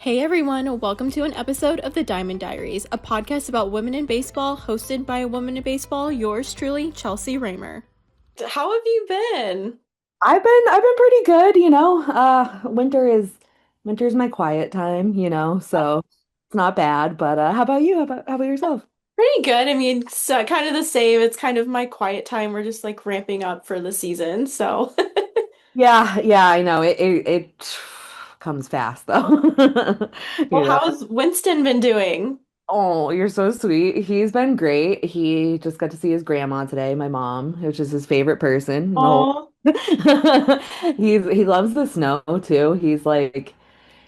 Hey everyone, welcome to an episode of the Diamond Diaries, a podcast about women in baseball, hosted by a woman in baseball, yours truly, Chelsea Raymer. How have you been? I've been pretty good, you know. Winter's my quiet time, so it's not bad. But how about you? How about yourself? Pretty good. I mean, it's kind of the same. It's kind of my quiet time. We're just like ramping up for the season. So, Yeah, yeah, I know. It comes fast though. well, You know. how's Winston been doing? Oh, you're so sweet. He's been great. He just got to see his grandma today, my mom, which is his favorite person in the whole. Oh, He loves the snow too. He's like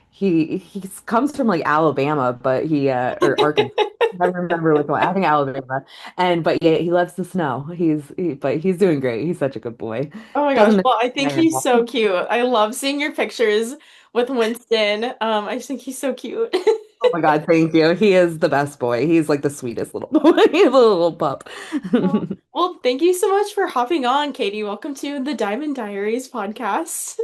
he comes from like Alabama, but he or Arkansas. I don't remember which one. I think Alabama. And but yeah, he loves the snow. But he's doing great. He's such a good boy. oh my gosh. Doesn't miss Well, I think playing at he's all. so cute. I love seeing your pictures with Winston. I just think he's so cute. Oh my God, thank you. He is the best boy. He's like the sweetest little boy. He's a little pup. Oh, well, thank you so much for hopping on, Katie. Welcome to the Diamond Diaries podcast.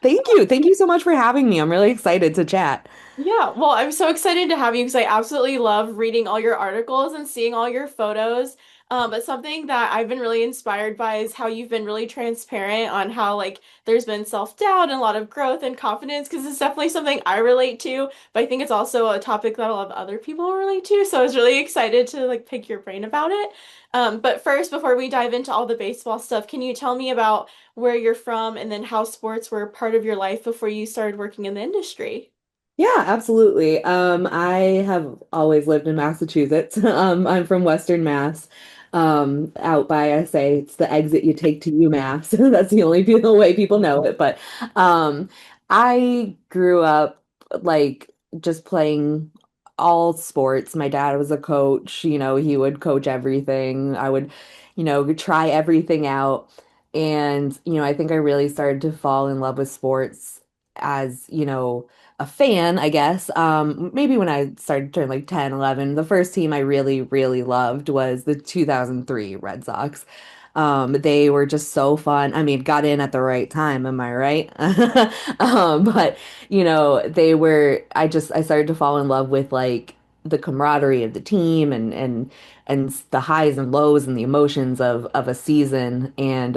Thank you. Thank you so much for having me. I'm really excited to chat. Yeah, well, I'm so excited to have you because I absolutely love reading all your articles and seeing all your photos. But something that I've been really inspired by is how you've been really transparent on how like there's been self-doubt and a lot of growth and confidence because it's definitely something I relate to, but I think it's also a topic that a lot of other people relate to. So I was really excited to like pick your brain about it. But first, before we dive into all the baseball stuff, can you tell me about where you're from and then how sports were part of your life before you started working in the industry? Yeah, absolutely. I have always lived in Massachusetts. I'm from Western Mass. Out by, I say it's the exit you take to UMass. That's the way people know it. But I grew up like just playing all sports. My dad was a coach, he would coach everything. I would, try everything out. And, I think I really started to fall in love with sports as, a fan, I guess. Maybe when I started to turn like 10, 11, the first team I really, really loved was the 2003 Red Sox. They were just so fun. I mean, got in at the right time, am I right? But I started to fall in love with like the camaraderie of the team and the highs and lows and the emotions of a season and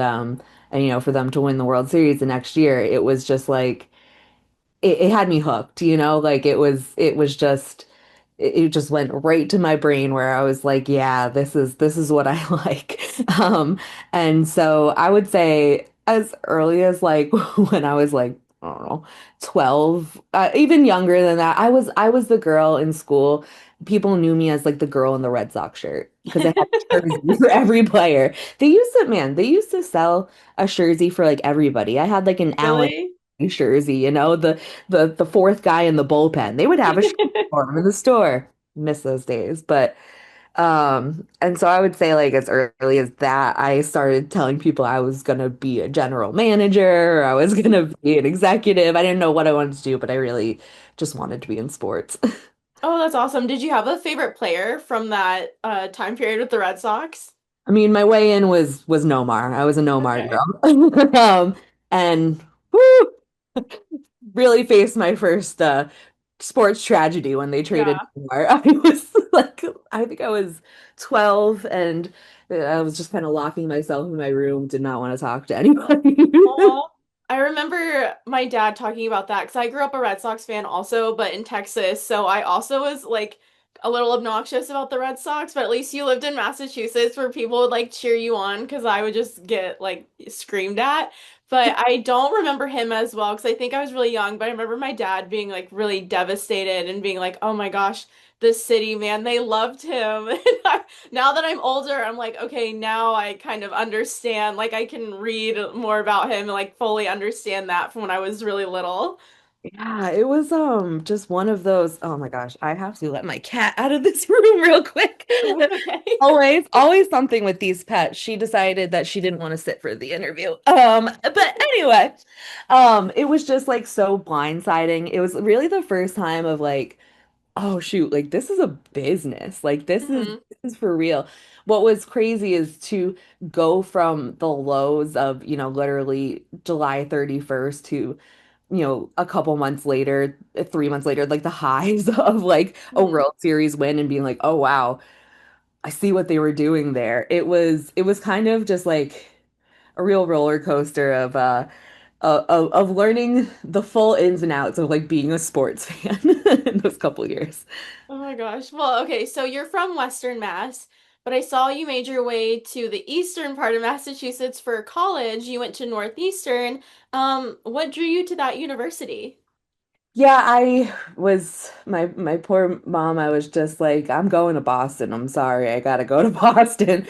for them to win the World Series the next year, it was just like it had me hooked, like it was just it just went right to my brain where I was like, yeah, this is what I like. And so I would say as early as like when I was like, I don't know, 12, even younger than that, I was the girl in school. People knew me as like the girl in the Red Sox shirt because they had a jersey for every player. They used to sell a jersey for like everybody. I had like an Allen Really? jersey, the fourth guy in the bullpen. They would have a shirt for him in the store. Miss those days. But and so I would say like as early as that, I started telling people I was gonna be a general manager, or I was gonna be an executive. I didn't know what I wanted to do, but I really just wanted to be in sports. Oh, that's awesome. Did you have a favorite player from that time period with the Red Sox? I mean, my way in was Nomar. I was a Nomar Okay. girl. And whoo, really faced my first sports tragedy when they traded Yeah. Neymar. I was like, I think I was 12 and I was just kind of locking myself in my room, did not want to talk to anybody. Aw. I remember my dad talking about that because I grew up a Red Sox fan also, but in Texas. So I also was like a little obnoxious about the Red Sox, but at least you lived in Massachusetts where people would like cheer you on because I would just get like screamed at. But I don't remember him as well because I think I was really young, but I remember my dad being like really devastated and being like, oh my gosh, this city, man, they loved him. Now that I'm older, I'm like, okay, now I kind of understand. Like, I can read more about him and like fully understand that from when I was really little. Yeah, it was just one of those. Oh my gosh, I have to let my cat out of this room real quick. Okay. Always something with these pets. She decided that she didn't want to sit for the interview. But anyway, it was just like so blindsiding. It was really the first time of like, oh shoot, like this is a business. Like hmm this is for real. What was crazy is to go from the lows of, literally July 31st to a couple months later, 3 months later, like the highs of like a Mhm. World Series win and being like, oh wow, I see what they were doing there. It was kind of just like a real roller coaster of learning the full ins and outs of like being a sports fan in those couple years. Oh my gosh. Well, okay, so you're from Western Mass, but I saw you made your way to the eastern part of Massachusetts for college. You went to Northeastern. What drew you to that university? Yeah, I was my poor mom, I was just like, I'm going to Boston. I'm sorry, I gotta go to Boston.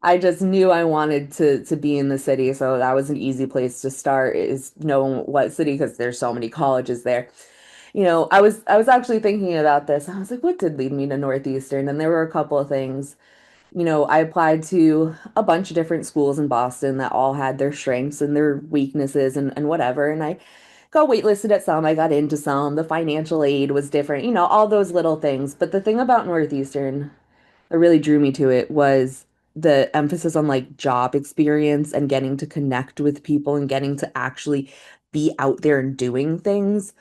I just knew I wanted to be in the city, so that was an easy place to start is knowing what city because there's so many colleges there. I was actually thinking about this. I was like, what did lead me to Northeastern? And there were a couple of things. I applied to a bunch of different schools in Boston that all had their strengths and their weaknesses and whatever. And I got waitlisted at some, I got into some. The financial aid was different, all those little things. But the thing about Northeastern that really drew me to it was the emphasis on like job experience and getting to connect with people and getting to actually be out there and doing things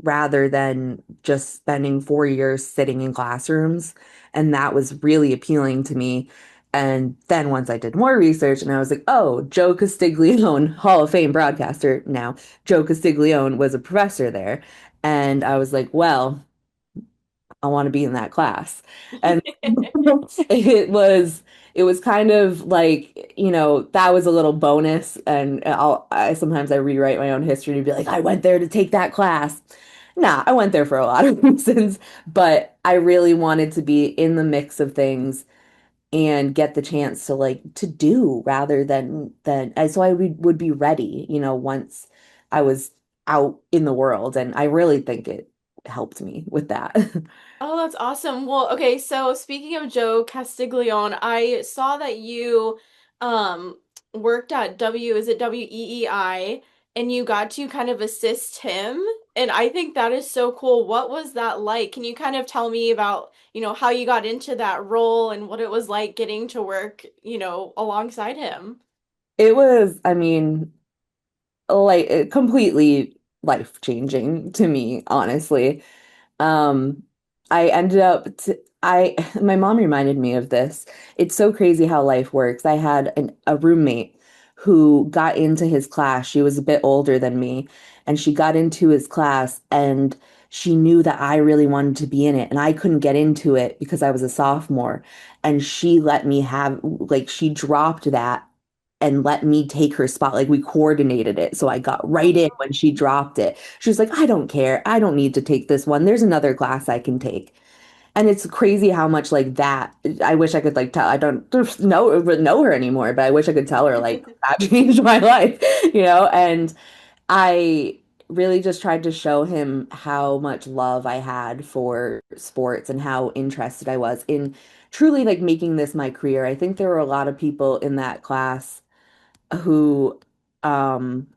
rather than just spending 4 years sitting in classrooms. And that was really appealing to me. And then once I did more research and I was like, oh, Joe Castiglione, Hall of Fame broadcaster now, Joe Castiglione was a professor there. And I was like, well, I want to be in that class. And it was it was kind of like, that was a little bonus. And I sometimes I rewrite my own history to be like, I went there to take that class. Nah, I went there for a lot of reasons, but I really wanted to be in the mix of things and get the chance to like to do rather than and so I would be ready, once I was out in the world. And I really think it helped me with that. Oh, that's awesome. Well, okay, so speaking of Joe Castiglione, I saw that you um worked at is it WEEI, and you got to kind of assist him, and I think that is so cool. What was that like? Can you kind of tell me about, how you got into that role and what it was like getting to work, alongside him? It was, I mean, like completely life changing to me, honestly. Um, I ended up t I my mom reminded me of this. It's so crazy how life works. I had a roommate who got into his class. She was a bit older than me, and she got into his class and she knew that I really wanted to be in it and I couldn't get into it because I was a sophomore. And she let me have like she dropped that and let me take her spot. Like we coordinated it. So I got right in when she dropped it. She was like, I don't care. I don't need to take this one. There's another class I can take. And it's crazy how much like that. I wish I could like tell. I don't know her anymore, but I wish I could tell her like that changed my life, And I really just tried to show him how much love I had for sports and how interested I was in truly like making this my career. I think there were a lot of people in that class who um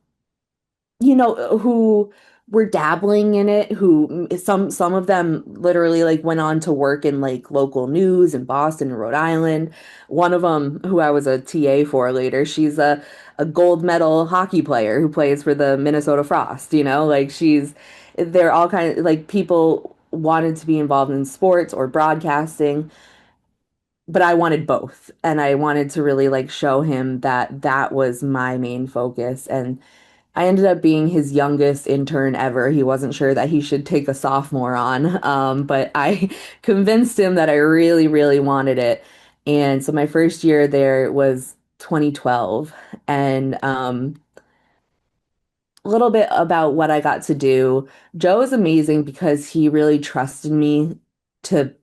who were dabbling in it, who some of them literally like went on to work in like local news in Boston and Rhode Island. One of them who I was a TA for later, she's a gold medal hockey player who plays for the Minnesota Frost, like they're all kind of like people wanted to be involved in sports or broadcasting, but I wanted both. And I wanted to really like show him that that was my main focus. And I ended up being his youngest intern ever. He wasn't sure that he should take a sophomore on, but I convinced him that I really, really wanted it. And so my first year there was 2012. And a little bit about what I got to do. Joe is amazing because he really trusted me to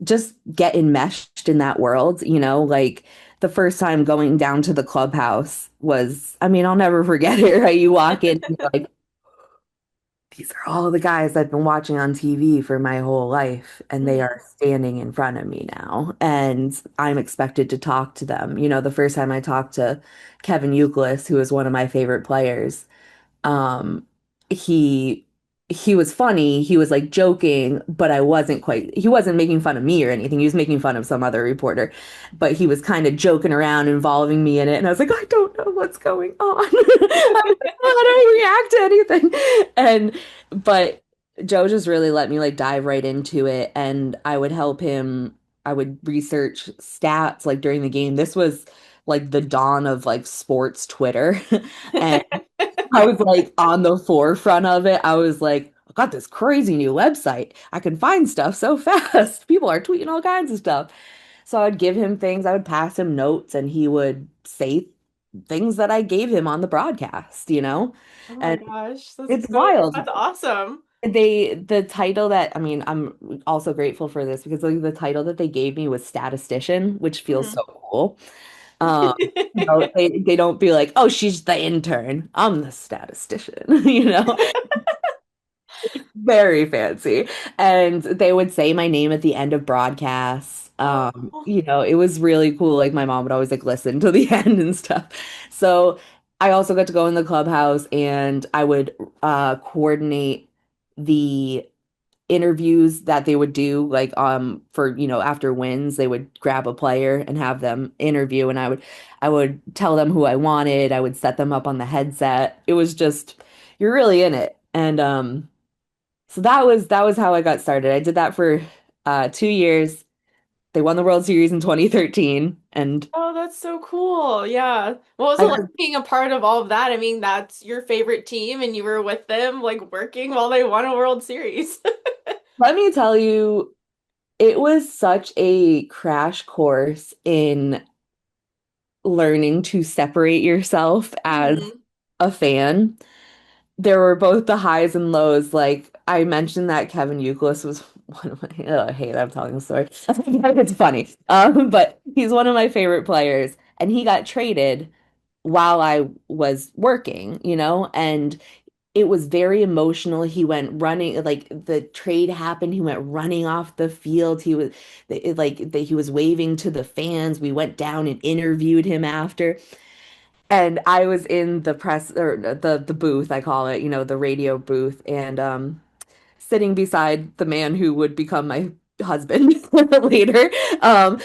just get enmeshed in that world, like the first time going down to the clubhouse was, I mean, I'll never forget it, right? You walk in and you're like, these are all the guys I've been watching on TV for my whole life, and they Mhm. are standing in front of me now, and I'm expected to talk to them. The first time I talked to Kevin Youkilis, who is one of my favorite players, um, he he was funny, he was like joking, but he wasn't making fun of me or anything. He was making fun of some other reporter, but he was kind of joking around, involving me in it. And I was like, I don't know what's going on. I don't know how to react to anything. But Joe just really let me like dive right into it. And I would help him. I would research stats like during the game. This was like the dawn of like sports Twitter. And I was like on the forefront of it. I was like, I got this crazy new website. I can find stuff so fast. People are tweeting all kinds of stuff. So I would give him things, I would pass him notes, and he would say things that I gave him on the broadcast, you know? Oh my And gosh, it's wild. that's awesome. The title that, I mean, I'm also grateful for this because like, the title that they gave me was statistician, which feels Mhm. so cool. Um, they don't be like, oh, she's the intern. I'm the statistician, you know? Very fancy. And they would say my name at the end of broadcasts. Oh, It was really cool. Like my mom would always like listen to the end and stuff. So I also got to go in the clubhouse and I would coordinate the interviews that they would do like for after wins they would grab a player and have them interview and I would tell them who I wanted. I would set them up on the headset. It was just you're really in it. And so that was how I got started. I did that for 2 years. They won the World Series in 2013, and oh, that's so cool. Yeah. What was I it like got, being a part of all of that? I mean, that's your favorite team and you were with them like working while they won a World Series. let me tell you, it was such a crash course in learning to separate yourself as Mhm. a fan. There were both the highs and lows. Like I mentioned that Kevin Youkilis was one of my, oh, I hate I'm telling the story. It's funny. But he's one of my favorite players and he got traded while I was working, and it was very emotional. He went running, like the trade happened. He went running off the field. He was waving to the fans. We went down and interviewed him after. And I was in the press or the booth, I call it, the radio booth, and sitting beside the man who would become my husband later, um,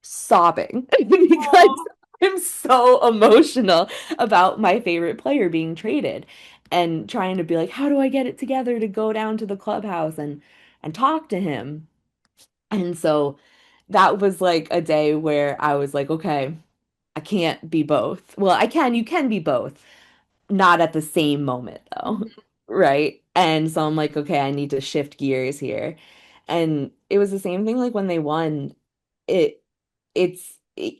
sobbing because Oh. I'm so emotional about my favorite player being traded and trying to be like, how do I get it together to go down to the clubhouse and talk to him? And so that was like a day where I was like, okay, I can't be both. Well, you can be both, not at the same moment though, Mhm. right? And so I'm like, okay, I need to shift gears here. And it was the same thing like when they won, it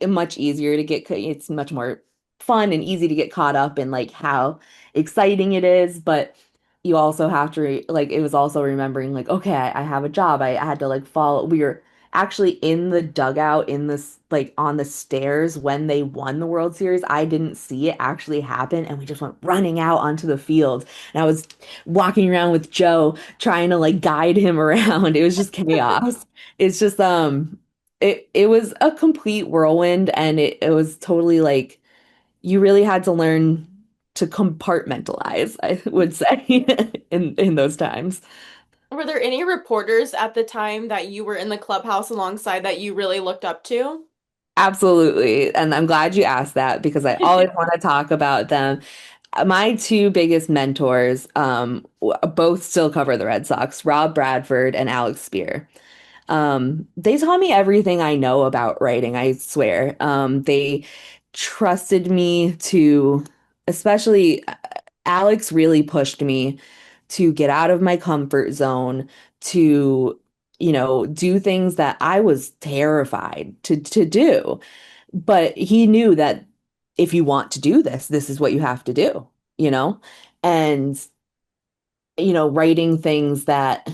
much easier to it's much more fun and easy to get caught up in like how exciting it is, but you also have to like it was also remembering like okay, I have a job. I had to like follow we were actually in the dugout in this like on the stairs when they won the World Series. I didn't see it actually happen and we just went running out onto the field. And I was walking around with Joe trying to like guide him around. It was just chaos. It's just it was a complete whirlwind and it was totally like you really had to learn to compartmentalize, I would say, in those times. Were there any reporters at the time that you were in the clubhouse alongside that you really looked up to? Absolutely. And I'm glad you asked that because I always want to talk about them. My two biggest mentors, both still cover the Red Sox, Rob Bradford and Alex Spear. They taught me everything I know about writing, I swear. They trusted me to, especially Alex really pushed me to get out of my comfort zone, to, do things that I was terrified to do. But he knew that if you want to do this, this is what you have to do, you know? And, writing things that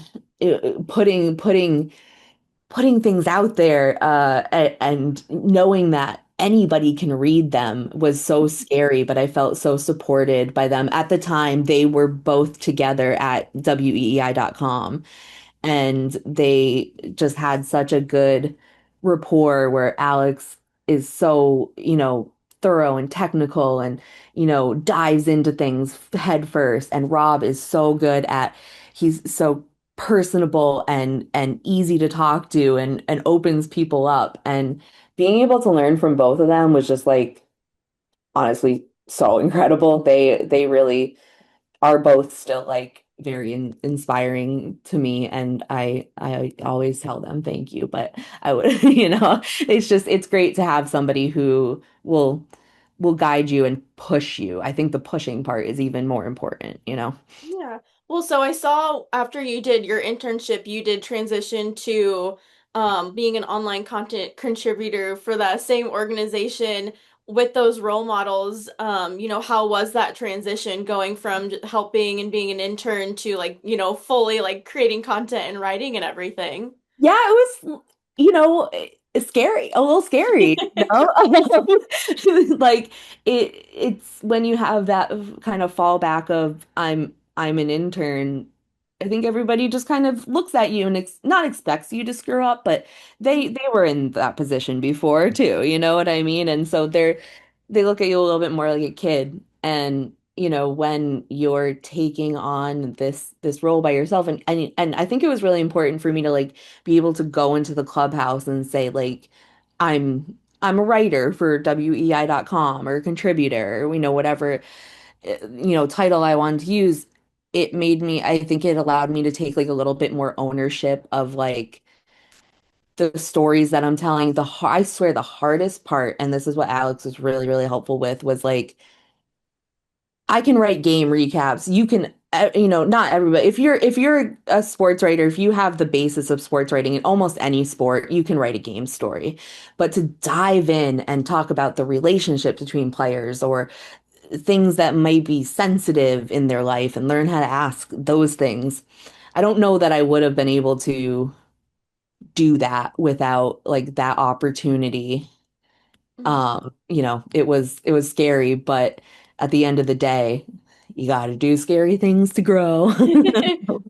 putting things out there and knowing that anybody can read them was so scary, but I felt so supported by them. At the time, they were both together at weei.com and they just had such a good rapport where Alex is so, thorough and technical and, dives into things head first. And Rob is so good at he's so personable and easy to talk to and opens people up. And being able to learn from both of them was just like honestly so incredible. They really are both still like very inspiring to me, and I always tell them thank you. But I would, it's just it's great to have somebody who will guide you and push you. I think the pushing part is even more important, you know? Yeah. Well, so I saw after you did your internship, you did transition to being an online content contributor for that same organization with those role models. How was that transition going from helping and being an intern to like, fully like creating content and writing and everything? Yeah, it was, it's scary, a little scary, you know? Like it's when you have that kind of fallback of I'm an intern. I think everybody just kind of looks at you and ex not expects you to screw up, but they were in that position before too, you know what I mean? And so they look at you a little bit more like a kid. And when you're taking on this role by yourself, and I think it was really important for me to like be able to go into the clubhouse and say like I'm a writer for weei.com or a contributor, or, whatever title I wanted to use. It made me, I think it allowed me to take like a little bit more ownership of like the stories that I'm telling. I swear the hardest part, and this is what Alex was really, really helpful with, was like I can write game recaps. You can, not everybody. If you're a sports writer, if you have the basis of sports writing in almost any sport, you can write a game story. But to dive in and talk about the relationship between players or things that might be sensitive in their life and learn how to ask those things, I don't know that I would have been able to do that without like that opportunity. It was scary, but at the end of the day, you got to do scary things to grow.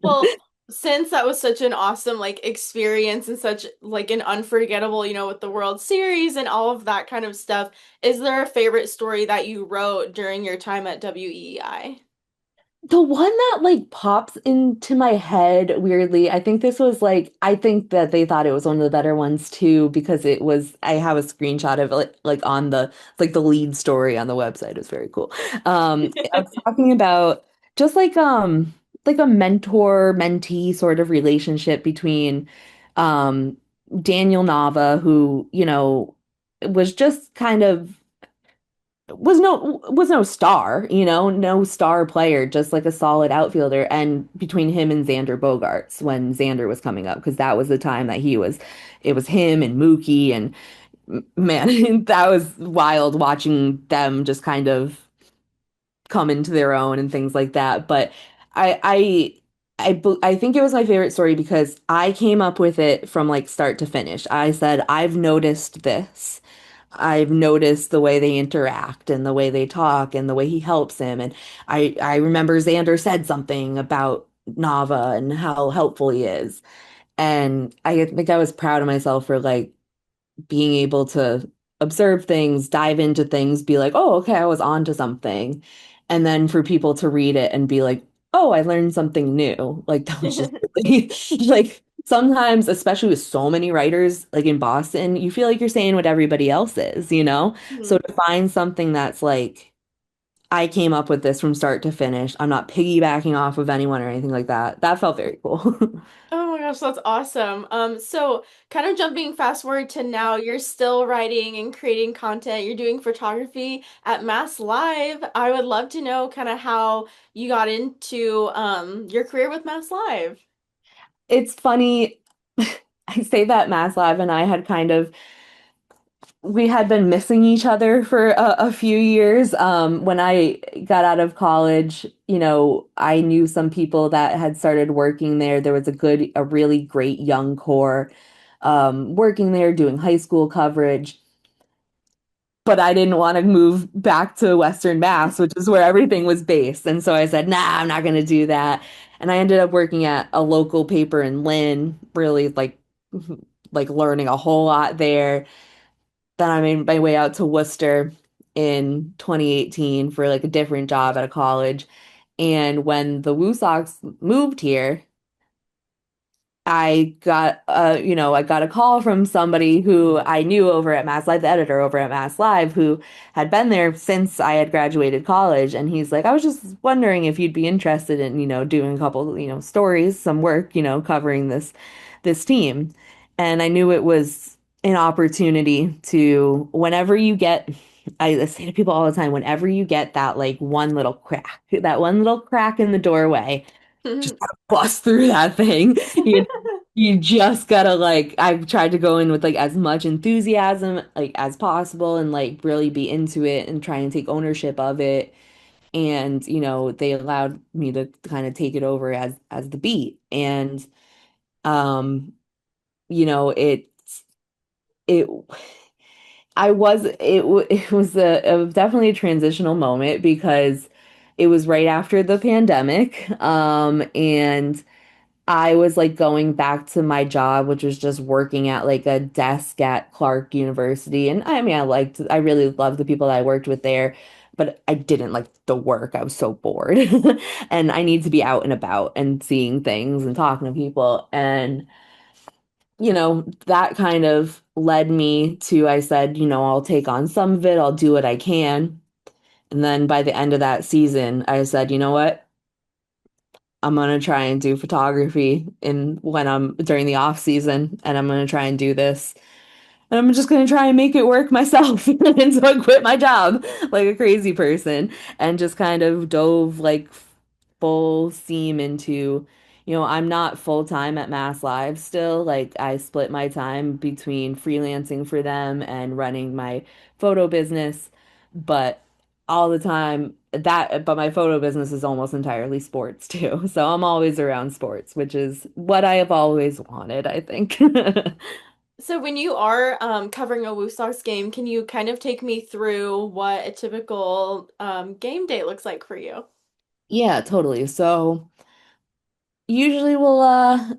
Well, since that was such an awesome like experience and such like an unforgettable, with the World Series and all of that kind of stuff, is there a favorite story that you wrote during your time at WEI? The one that like pops into my head weirdly, I think that they thought it was one of the better ones too, because I have a screenshot of it like on like the lead story on the website. It's very cool. I was talking about just like a mentor mentee sort of relationship between um Daniel Nava, who, was just kind of was no star, no star player, just like a solid outfielder. And between him and Xander Bogaerts when Xander was coming up, because that was the time that it was him and Mookie and man, that was wild watching them just kind of come into their own and things like that. But I I I think it was my favorite story because I came up with it from like start to finish. I said, I've noticed this. I've noticed the way they interact and the way they talk and the way he helps him. And I remember Xander said something about Nava and how helpful he is. And I think I was proud of myself for like being able to observe things, dive into things, be like, oh, okay, I was on to something. And then for people to read it and be like, oh, I learned something new. Like that was just really, like sometimes, especially with so many writers, like in Boston, you feel like you're saying what everybody else is, you know? So Mhm. to find something that's like, I came up with this from start to finish. I'm not piggybacking off of anyone or anything like that. That felt very cool. Oh my gosh, that's awesome. So kind of jumping fast forward to now, you're still writing and creating content. You're doing photography at Mass Live. I would love to know kind of how you got into your career with Mass Live. It's funny. I say that Mass Live and I had we had been missing each other for a few years. When I got out of college, I knew some people that had started working there. There was a really great young core working there, doing high school coverage. But I didn't want to move back to Western Mass, which is where everything was based. And so I said, nah, I'm not going to do that. And I ended up working at a local paper in Lynn, really like learning a whole lot there. Then I made my way out to Worcester in 2018 for like a different job at a college. And when the Woo Sox moved here, I got a call from somebody who I knew over at Mass Live, the editor over at Mass Live, who had been there since I had graduated college. And he's like, I was just wondering if you'd be interested in, doing a couple, stories, some work, covering this team. And I knew it was an opportunity to, whenever you get, I say to people all the time, whenever you get that like one little crack, that one little crack in the doorway, just gotta bust through that thing. You just gotta like I've tried to go in with like as much enthusiasm like as possible and like really be into it and try and take ownership of it. And they allowed me to kind of take it over as the beat. And um, it it it was definitely a transitional moment because it was right after the pandemic. And I was like going back to my job, which was just working at like a desk at Clark University. And I mean, I really loved the people that I worked with there, but I didn't like the work. I was so bored. And I need to be out and about and seeing things and talking to people. And, that kind of led me to, I said, I'll take on some of it, I'll do what I can. And then by the end of that season, I said, you know what? I'm gonna try and do photography in when I'm during the off season, and I'm gonna try and do this. And I'm just gonna try and make it work myself. And so I quit my job like a crazy person and just kind of dove like full steam into, I'm not full time at Mass Live still. Like I split my time between freelancing for them and running my photo business, but all the time but my photo business is almost entirely sports too. So I'm always around sports, which is what I have always wanted, I think. So when you are covering a Woo Sox game, can you kind of take me through what a typical game day looks like for you? Yeah, totally. So usually we'll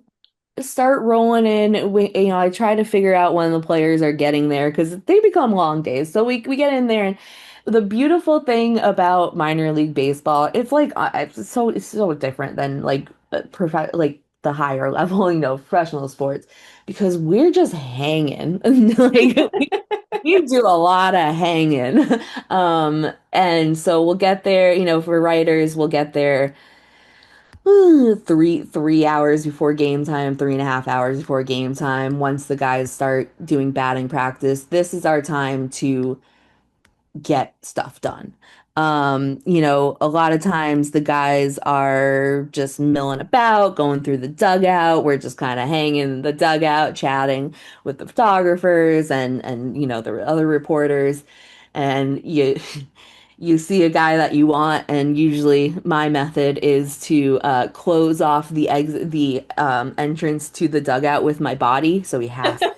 start rolling in. I try to figure out when the players are getting there because they become long days. So we get in there, and the beautiful thing about minor league baseball, it's like it's so different than like like the higher level, professional sports because we're just hanging. Like we do a lot of hanging. And so we'll get there, for writers, we'll get there 3 hours before game time, 3.5 hours before game time. Once the guys start doing batting practice, this is our time to get stuff done. A lot of times the guys are just milling about, going through the dugout. We're just kind of hanging in the dugout, chatting with the photographers and the other reporters. And you see a guy that you want, and usually my method is to close off the entrance to the dugout with my body. So he has he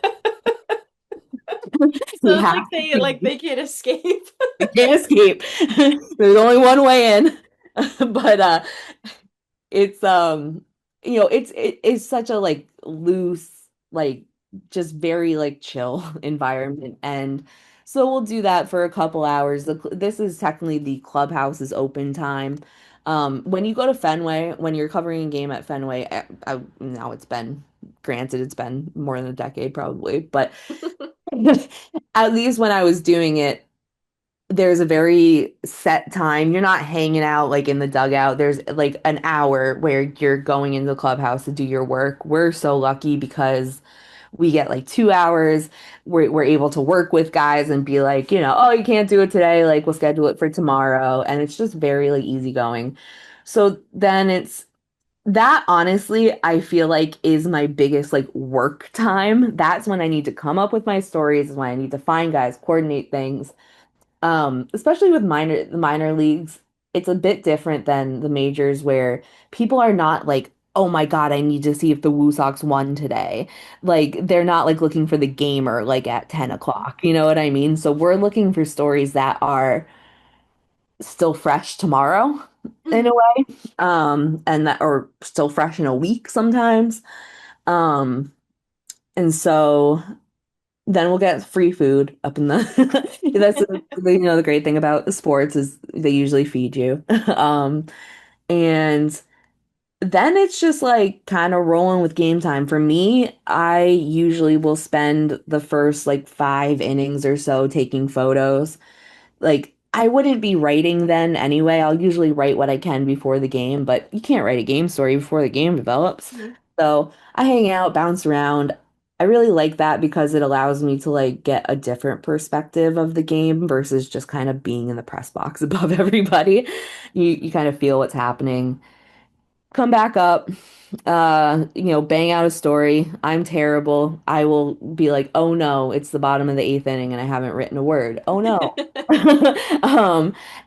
So it's has like they can't escape. he can't escape. There's only one way in. But it's it's such a like loose, like just very like chill environment. And so we'll do that for a couple hours. This is technically the clubhouse's open time. When you go to Fenway, when you're covering a game at Fenway, now granted it's been more than a decade probably, but at least when I was doing it, there's a very set time. You're not hanging out like in the dugout. There's like an hour where you're going into the clubhouse to do your work. We're so lucky because we get like 2 hours. We're able to work with guys and be like, oh, you can't do it today. Like we'll schedule it for tomorrow. And it's just very like easygoing. So then it's that honestly, I feel like is my biggest like work time. That's when I need to come up with my stories, is when I need to find guys, coordinate things. Especially with the minor leagues, it's a bit different than the majors where people are not like, oh my God, I need to see if the Woo Sox won today. Like they're not like looking for the gamer like at 10 o'clock. You know what I mean? So we're looking for stories that are still fresh tomorrow in a way. And that or still fresh in a week sometimes. Um, and so then we'll get free food up in the that's the great thing about the sports is they usually feed you. Um And then it's just like kind of rolling with game time. For me, I usually will spend the first like 5 innings or so taking photos. Like I wouldn't be writing then anyway. I'll usually write what I can before the game, but you can't write a game story before the game develops. Mhm. So I hang out, bounce around. I really like that because it allows me to like get a different perspective of the game versus just kind of being in the press box above everybody. You kind of feel what's happening. Come back up, bang out a story. I'm terrible. I will be like, oh no, it's the bottom of the 8th inning and I haven't written a word. Oh no.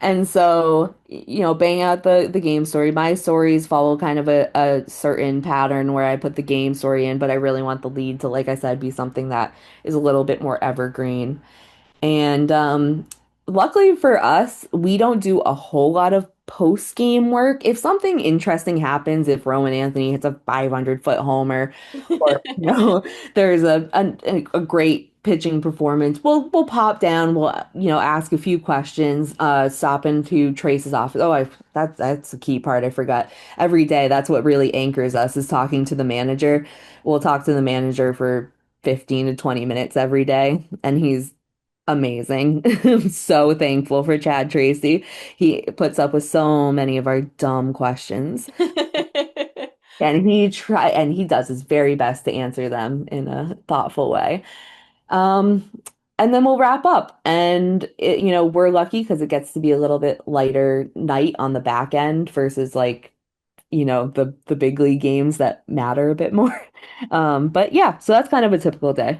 And so, bang out the game story. My stories follow kind of a certain pattern where I put the game story in, but I really want the lead to, like I said, be something that is a little bit more evergreen. And luckily for us, we don't do a whole lot of post-game work. If something interesting happens, if Rowan Anthony hits a 500-foot homer, or there's a great pitching performance, we'll pop down, we'll ask a few questions, stop into Trace's office. Oh, that's the key part. I forgot. Every day, that's what really anchors us is talking to the manager. We'll talk to the manager for 15 to 20 minutes every day, and he's amazing. I'm so thankful for Chad Tracy. He puts up with so many of our dumb questions. And he does his very best to answer them in a thoughtful way. Um, and then we'll wrap up. And we're lucky because it gets to be a little bit lighter night on the back end versus like, the big league games that matter a bit more. But yeah, so that's kind of a typical day.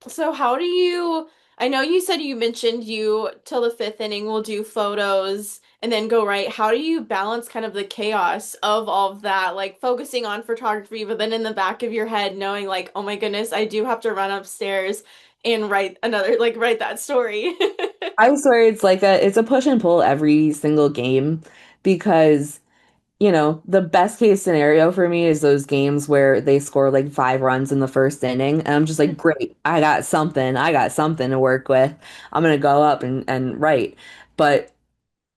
So how do you, I know you said you mentioned you till the 5th inning will do photos and then go right. How do you balance kind of the chaos of all of that, like focusing on photography, but then in the back of your head knowing like, oh my goodness, I do have to run upstairs and write another, like write that story. I swear it's a push and pull every single game because, the best case scenario for me is those games where they score like 5 runs in the first inning. And I'm just like, great, I got something to work with. I'm gonna go up and write. But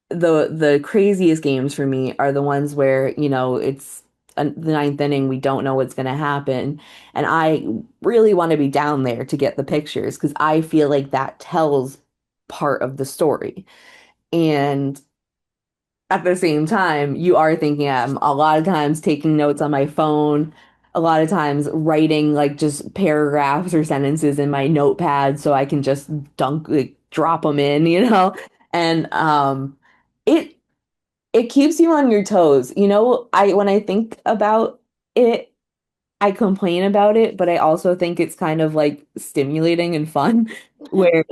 the craziest games for me are the ones where, it's the 9th inning, we don't know what's gonna happen. And I really want to be down there to get the pictures because I feel like that tells part of the story. And at the same time, you are thinking I'm a lot of times taking notes on my phone, a lot of times writing like just paragraphs or sentences in my notepad so I can just drop them in. And it it keeps you on your toes. I when I think about it, I complain about it, but I also think it's kind of like stimulating and fun where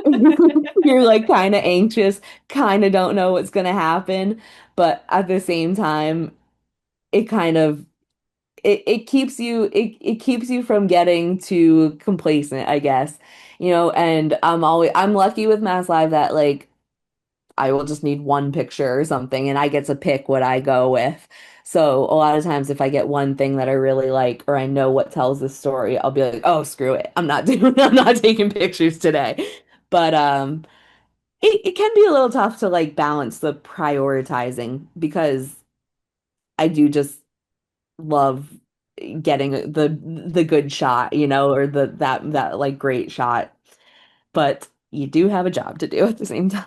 you're like kind of anxious, kind of don't know what's going to happen, but at the same time, it kind of it keeps you from getting too complacent, I guess. And I'm lucky with Mass Live that like I will just need one picture or something and I get to pick what I go with. So a lot of times if I get one thing that I really like or I know what tells the story, I'll be like, "Oh, screw it. I'm not taking pictures today." But it can be a little tough to like balance the prioritizing because I do just love getting the good shot, or that like great shot. But you do have a job to do at the same time.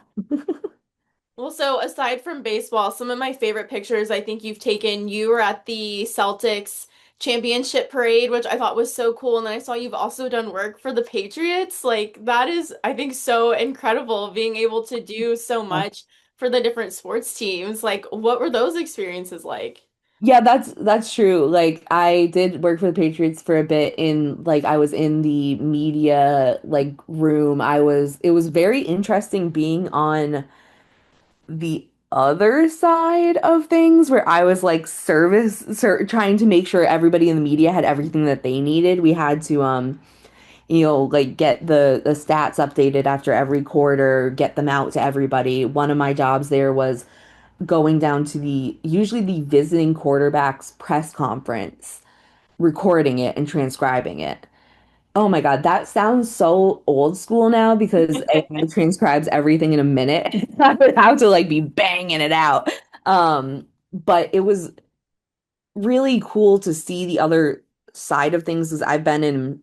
Well, so aside from baseball, some of my favorite pictures I think you've taken, you were at the Celtics championship parade, which I thought was so cool. And then I saw you've also done work for the Patriots. Like, that is, I think, so incredible being able to do so much for the different sports teams. Like, what were those experiences like? Yeah, that's true. Like I did work for the Patriots for a bit in like I was in the media like room. It was very interesting being on the other side of things where I was like trying to make sure everybody in the media had everything that they needed. We had to like get the stats updated after every quarter, get them out to everybody. One of my jobs there was going down to usually the visiting quarterback's press conference, recording it and transcribing it. Oh my God, that sounds so old school now because AI transcribes everything in a minute. I would have to like be banging it out. but it was really cool to see the other side of things as I've been in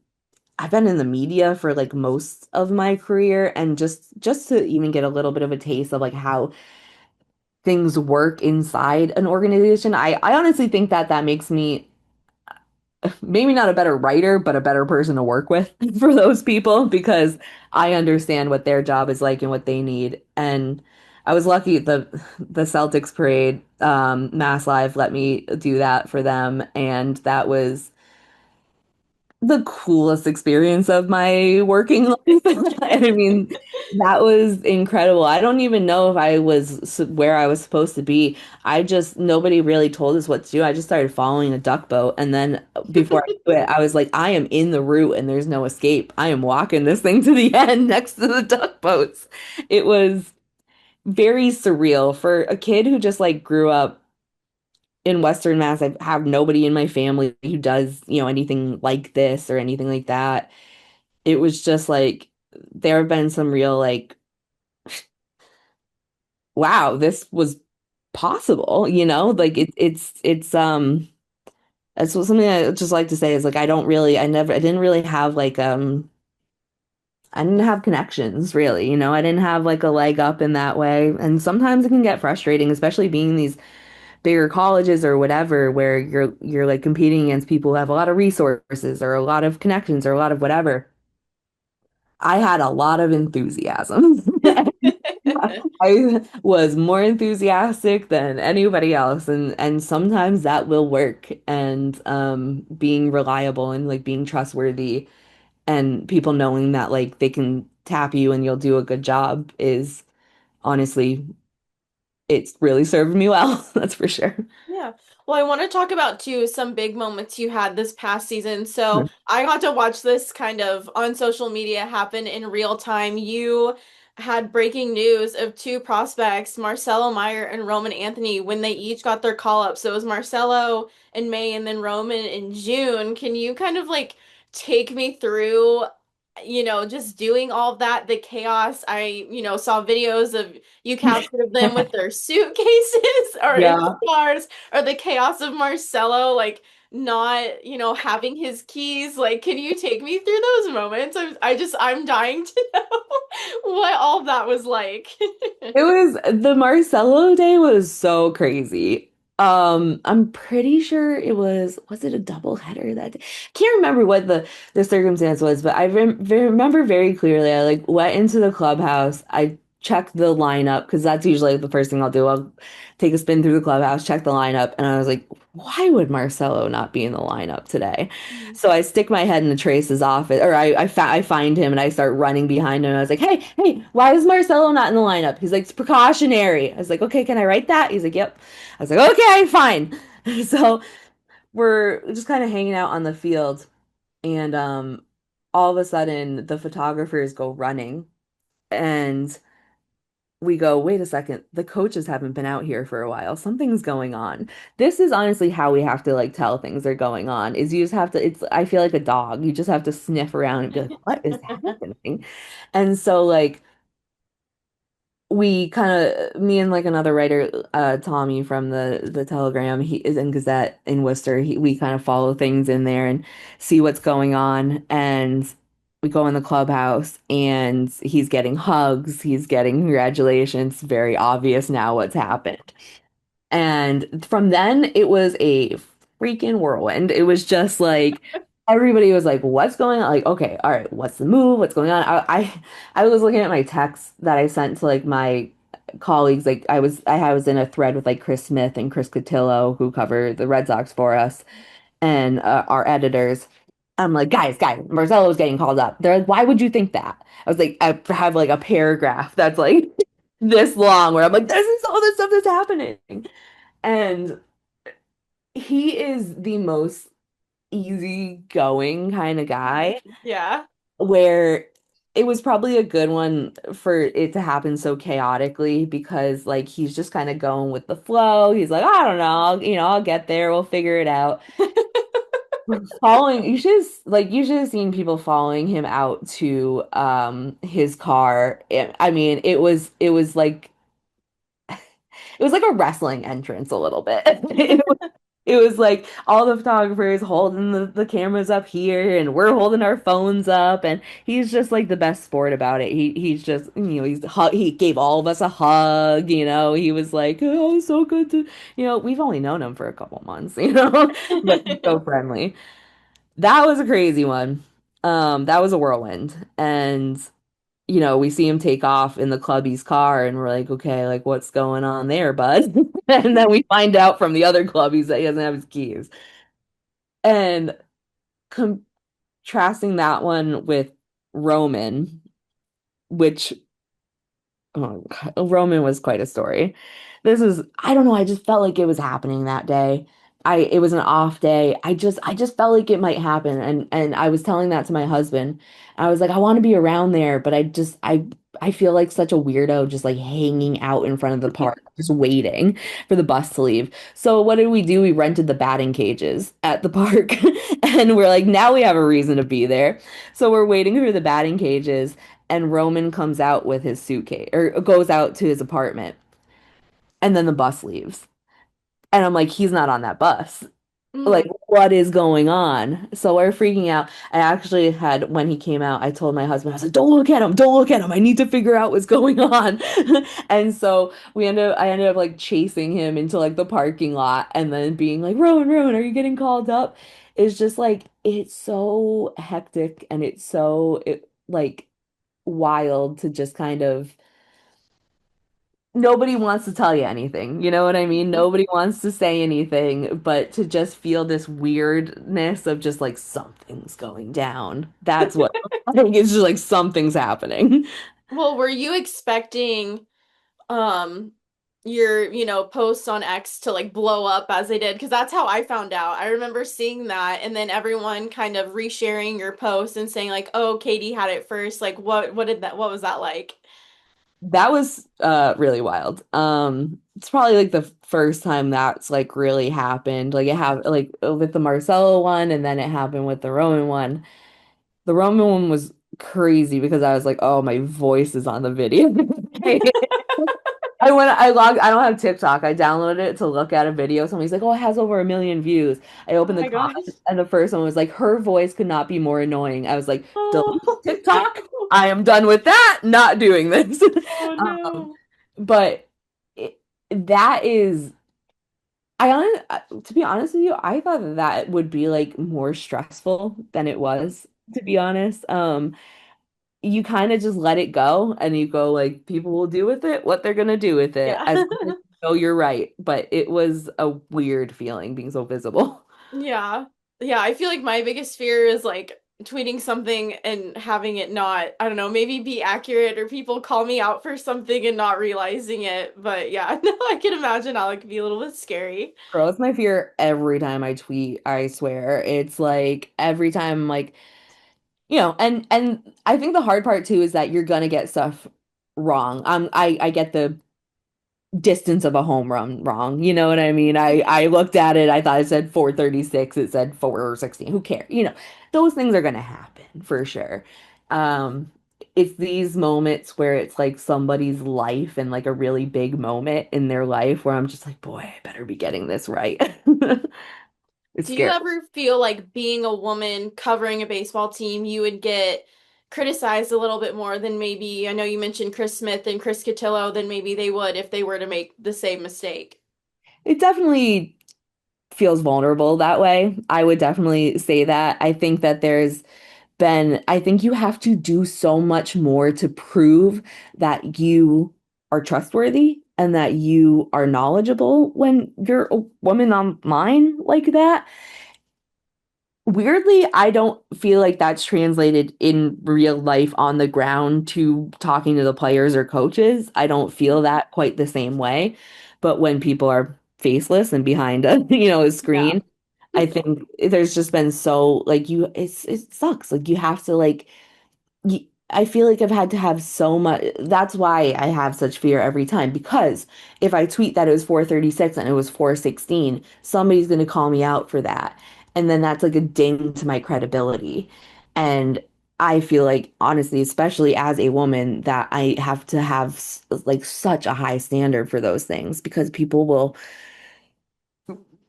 the media for like most of my career, and just to even get a little bit of a taste of like how things work inside an organization. I honestly think that that makes me maybe not a better writer, but a better person to work with for those people because I understand what their job is like and what they need. And I was lucky the Celtics parade, Mass Live let me do that for them, and that was the coolest experience of my working life. I mean, that was incredible. I don't even know if I was where I was supposed to be. Nobody really told us what to do. I just started following a duck boat. And then before I knew it, I was like, I am in the route and there's no escape. I am walking this thing to the end next to the duck boats. It was very surreal for a kid who just like grew up in Western Mass. I have nobody in my family who does, anything like this or anything like that. It was just like there have been some real like, wow, this was possible, like that's what something I just like to say is like I didn't really have like I didn't have connections really, I didn't have like a leg up in that way. And sometimes it can get frustrating, especially being in these bigger colleges or whatever, where you're like competing against people who have a lot of resources or a lot of connections or a lot of whatever. I had a lot of enthusiasm. I was more enthusiastic than anybody else, and sometimes that will work. And being reliable and like being trustworthy and people knowing that like they can tap you and you'll do a good job is honestly, it's really served me well. That's for sure. Yeah. Well, I want to talk about too some big moments you had this past season. So I got to watch this kind of on social media happen in real time. You had breaking news of two prospects, Marcelo Meyer and Roman Anthony, when they each got their call up. So it was Marcelo in May and then Roman in June. Can you kind of like take me through, just doing all of that, the chaos? Saw videos of you captured them with their suitcases or in the Yeah. cars, or the chaos of Marcelo like not, having his keys. Like, can you take me through those moments? I'm dying to know what all that was like. It was the Marcelo day was so crazy. I'm pretty sure was it a double header that day? Can't remember what the circumstance was, but I remember very clearly. I like went into the clubhouse. I checked the lineup because that's usually the first thing I'll do. I'll take a spin through the clubhouse, check the lineup, and I was like, why would Marcelo not be in the lineup today? So I stick my head in Trace's office, or I find him and I start running behind him. And I was like, hey, why is Marcelo not in the lineup? He's like, it's precautionary. I was like, okay, can I write that? He's like, yep. I was like, okay, fine. So we're just kind of hanging out on the field, and all of a sudden the photographers go running, and we go, wait a second, the coaches haven't been out here for a while. Something's going on. This is honestly how we have to like tell things are going on, is you just have to, I feel like a dog. You just have to sniff around and be like, what is happening? And so like we kind of me and like another writer, Tommy from the Telegram, he is in Gazette in Worcester. We kind of follow things in there and see what's going on. And we go in the clubhouse and he's getting hugs, he's getting congratulations. Very obvious now what's happened. And from then, it was a freaking whirlwind. It was just like everybody was like, "What's going on?" Like, okay, all right, what's the move? What's going on? I was looking at my texts that I sent to like my colleagues. Like, I was in a thread with like Chris Smith and Chris Cotillo, who cover the Red Sox for us, and our editors. I'm like, guys, Marcelo's getting called up. They're like, why would you think that? I was like, I have like a paragraph that's like this long where I'm like, this is all this stuff that's happening. And he is the most easygoing kind of guy Yeah. where it was probably a good one for it to happen so chaotically because like he's just kind of going with the flow. He's like, I don't know, I'll get there. We'll figure it out. Following, you should have seen people following him out to his car. I mean, it was like It was like a wrestling entrance a little bit. It was like all the photographers holding the cameras up here and we're holding our phones up and he's just like the best sport about it. He's just he gave all of us a hug, he was like, "Oh, so good to," we've only known him for a couple months, but he's so friendly. That was a crazy one. That was a whirlwind. And we see him take off in the clubby's car and we're like, okay, like what's going on there, bud? And then we find out from the other clubbies that he doesn't have his keys. And contrasting that one with Roman, which oh, God, Roman was quite a story. I don't know, I just felt like it was happening that day. It was an off day. I just felt like it might happen. And I was telling that to my husband. I was like, I want to be around there, but I feel like such a weirdo just like hanging out in front of the park, just waiting for the bus to leave. So what did we do? We rented the batting cages at the park. And we're like, now we have a reason to be there. So we're waiting for the batting cages and Roman comes out with his suitcase or goes out to his apartment and then the bus leaves. And I'm like, he's not on that bus. Like, Mhm. what is going on? So we're freaking out. I actually had, when he came out, I told my husband, I was like, don't look at him, don't look at him. I need to figure out what's going on. And so I ended up like chasing him into like the parking lot and then being like, Rowan, are you getting called up? It's just like, it's so hectic and it's so like wild to just kind of nobody wants to tell you anything. You know what I mean? Nobody wants to say anything, but to just feel this weirdness of just like something's going down. That's what I think it's just like something's happening. Well, were you expecting um your, posts on X to like blow up as they did? Because that's how I found out. I remember seeing that and then everyone kind of resharing your post and saying like, "Oh, Katie had it first." Like what was that like? That was really wild. It's probably like the first time that's like really happened. Like it have like with the Marcelo one and then it happened with the Roman one. The Roman one was crazy because I was like, oh, my voice is on the video. I don't have TikTok. I downloaded it to look at a video. Somebody's like, oh, it has over 1 million views. I Oh opened the my gosh. comment and the first one was like, her voice could not be more annoying. I was like, delete Oh, TikTok. I am done with that. Not doing this. oh Um, no. but that is, to be honest with you, I thought that would be like more stressful than it was, to be honest. You kind of just let it go and you go like people will do with it what they're gonna do with it Yeah. as long as you know you're right. But it was a weird feeling being so visible. Yeah. Yeah, I feel like my biggest fear is like tweeting something and having it not, I don't know, maybe be accurate or people call me out for something and not realizing it. But yeah, no, I can imagine how it could be a little bit scary. Girl, it's my fear every time I tweet, I swear. It's like every time like, and I think the hard part too is that you're gonna get stuff wrong. I get the distance of a home run wrong. You know what I mean? I looked at it, I thought it said 436, it said 416. Who cares? Those things are gonna happen for sure. Um, it's these moments where it's like somebody's life and like a really big moment in their life where I'm just like, boy, I better be getting this right. It's Do you scary. ever feel like being a woman covering a baseball team, you would get criticized a little bit more than maybe, I know you mentioned Chris Smith and Chris Cotillo, than maybe they would if they were to make the same mistake? It definitely feels vulnerable that way. I would definitely say that. I think that I think you have to do so much more to prove that you are trustworthy and that you are knowledgeable when you're a woman online like that. Weirdly, I don't feel like that's translated in real life on the ground to talking to the players or coaches. I don't feel that quite the same way. But when people are faceless and behind a, a Yeah. screen, I think there's just been so like it sucks. Like you have to like I feel like I've had to have so much. That's why I have such fear every time because if I tweet that it was 436 and it was 416, somebody's going to call me out for that. And then that's like a ding to my credibility. And I feel like honestly, especially as a woman, that I have to have like such a high standard for those things because people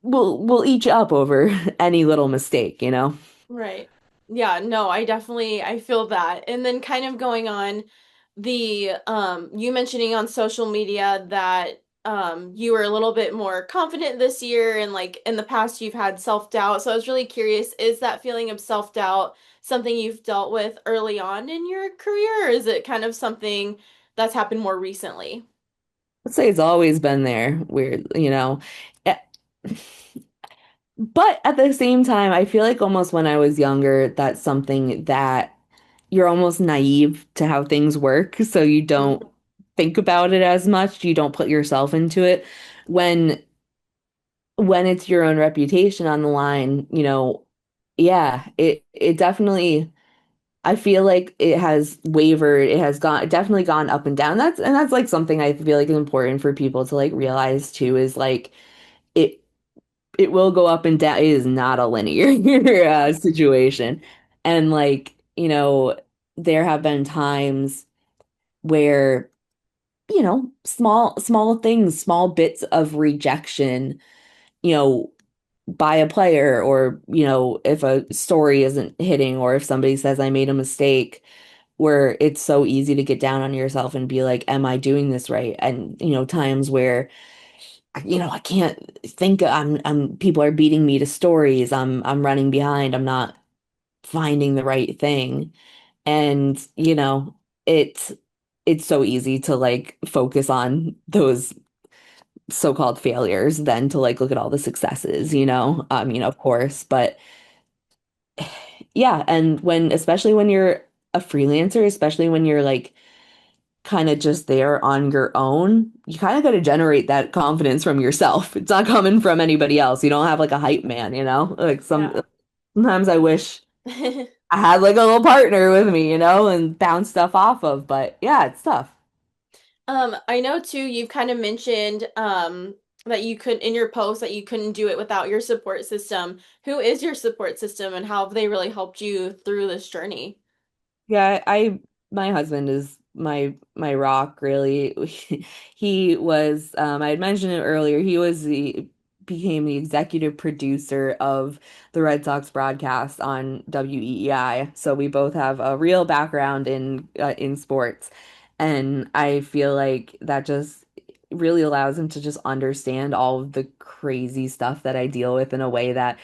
will eat you up over any little mistake, you know? Right. Yeah, no, I feel that. And then kind of going on the you mentioning on social media that you were a little bit more confident this year and like in the past you've had self-doubt. So I was really curious, is that feeling of self-doubt something you've dealt with early on in your career, or is it kind of something that's happened more recently? I'd say it's always been there, weird, you know. Eh, But at the same time, I feel like almost when I was younger, that's something that you're almost naive to how things work, so you don't think about it as much. You don't put yourself into it. When when it's your own reputation on the line, you know, yeah, it definitely I feel like it has wavered. It has gone definitely gone up and down. That's like something I feel like is important for people to like realize too is like it it will go up and down. It is not a linear situation. And like, you know, there have been times where, you know, small things, small bits of rejection, you know, by a player or, you know, if a story isn't hitting or if somebody says I made a mistake, where it's so easy to get down on yourself and be like, am I doing this right? And, you know, times where you know, I can't think I'm people are beating me to stories. I'm running behind. I'm not finding the right thing. And, you know, it's it's so easy to like focus on those so-called failures than to like look at all the successes, you know. You know, of course, but yeah, and when especially when you're a freelancer, especially when you're like kind of just there on your own, you kind of got to generate that confidence from yourself. It's not coming from anybody else. You don't have like a hype man, you know? Like Yeah. sometimes I wish I had like a little partner with me, you know, and bounce stuff off of, but yeah, it's tough. I know too, you've kind of mentioned that you could in your post that you couldn't do it without your support system. Who is your support system and how have they really helped you through this journey? Yeah, my husband is my rock really. He was I had mentioned it earlier. He was the became the executive producer of the Red Sox broadcast on WEEI. So we both have a real background in sports. And I feel like that just really allows him to just understand all of the crazy stuff that I deal with in a way that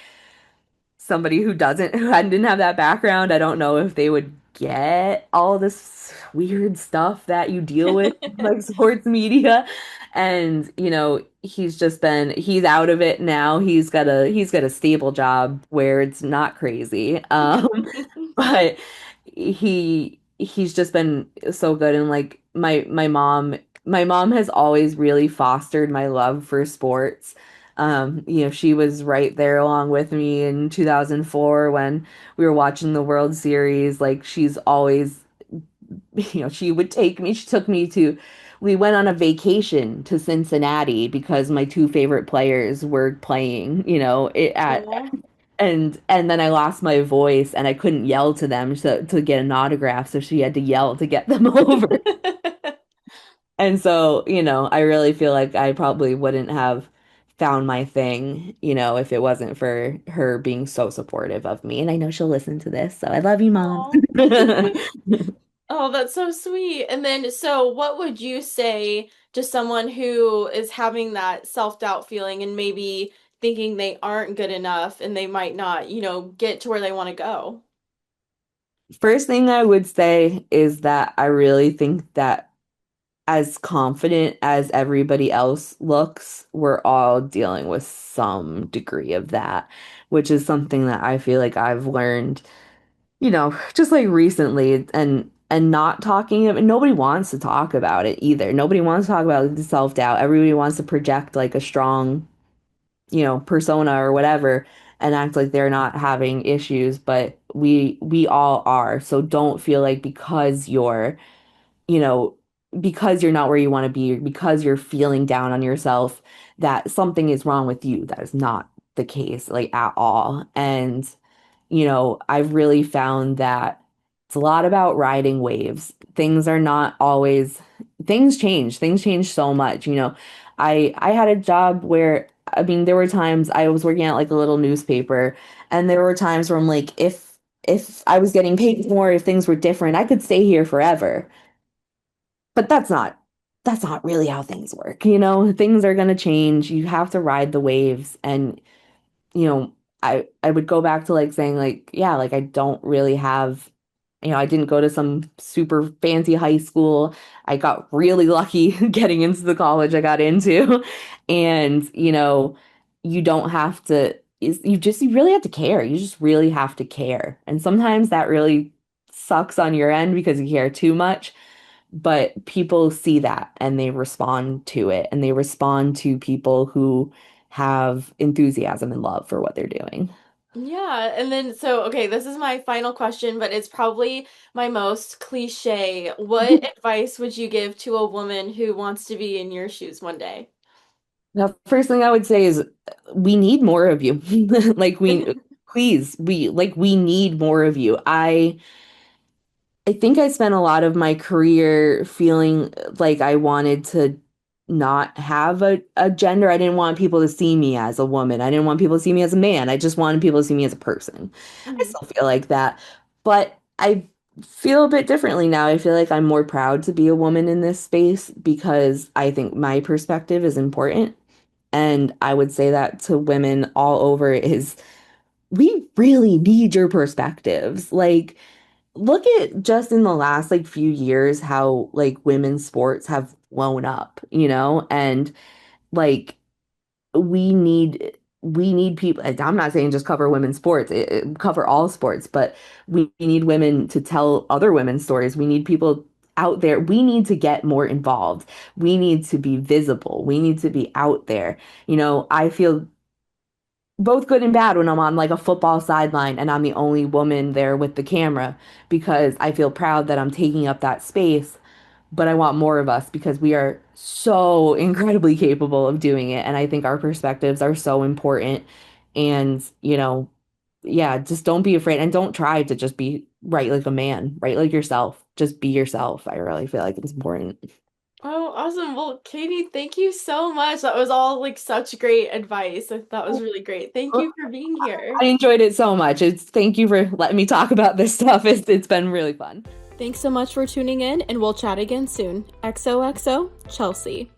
somebody who doesn't who didn't have that background, I don't know if they would get all this weird stuff that you deal with like sports media. And you know, he's out of it now. He's got a stable job where it's not crazy. But he's just been so good and like my mom has always really fostered my love for sports. You know, she was right there along with me in 2004 when we were watching the World Series. Like she's always, you know, she took me to, we went on a vacation to Cincinnati because my two favorite players were playing, you know, Aw. and then I lost my voice and I couldn't yell to them to get an autograph, so she had to yell to get them over. And so, you know, I really feel like I probably wouldn't have found my thing, you know, if it wasn't for her being so supportive of me. And I know she'll listen to this, so I love you, Mom. Aw. Oh, that's so sweet. And then, so what would you say to someone who is having that self-doubt feeling and maybe thinking they aren't good enough and they might not, get to where they want to go? First thing I would say is that I really think that as confident as everybody else looks, we're all dealing with some degree of that, which is something that I feel like I've learned, you know, just like recently and not talking and nobody wants to talk about it either. Nobody wants to talk about the self-doubt. Everybody wants to project like a strong, you know, persona or whatever and act like they're not having issues, but we all are. So don't feel like because you're you know, because you're not where you want to be, because you're feeling down on yourself, that something is wrong with you. That is not the case, like at all. And, you know, I've really found that It's a lot about riding waves. Things are not always, things change. Things change so much. I had a job where, I mean, there were times I was working at like a little newspaper, and there were times where I'm like, if I was getting paid more, if things were different, I could stay here forever. But that's not really how things work. Things are going to change. You have to ride the waves. And I would go back to like saying like, yeah, like I don't really have, I didn't go to some super fancy high school. I got really lucky getting into the college I got into. And, you don't have to, you really have to care. You just really have to care. And sometimes that really sucks on your end because you care too much. But people see that and they respond to it, and they respond to people who have enthusiasm and love for what they're doing. Yeah, and then so okay, this is my final question, but it's probably my most cliche. What advice would you give to a woman who wants to be in your shoes one day? The first thing I would say is we need more of you. Like please, we need more of you. I think I spent a lot of my career feeling like I wanted to not have a gender. I didn't want people to see me as a woman. I didn't want people to see me as a man. I just wanted people to see me as a person. I Mhm. still feel like that. But I feel a bit differently now. I feel like I'm more proud to be a woman in this space because I think my perspective is important. And I would say that to women all over is we really need your perspectives. Like, look at just in the last like few years how like women's sports have blown up, and like we need people. And I'm not saying just cover women's sports, cover all sports, but we need women to tell other women's stories. We need people out there. We need to get more involved. We need to be visible. We need to be out there. I feel both good and bad when I'm on like a football sideline and I'm the only woman there with the camera because I feel proud that I'm taking up that space, but I want more of us because we are so incredibly capable of doing it. And I think our perspectives are so important. And, yeah, just don't be afraid and don't try to just be right like a man, right like yourself. Just be yourself. I really feel like it's important. Oh, awesome. Well, Katie, thank you so much. That was all like such great advice. That was really great. Thank you for being here. I enjoyed it so much. Thank you for letting me talk about this stuff. It's been really fun. Thanks so much for tuning in, and we'll chat again soon. XOXO, Chelsea.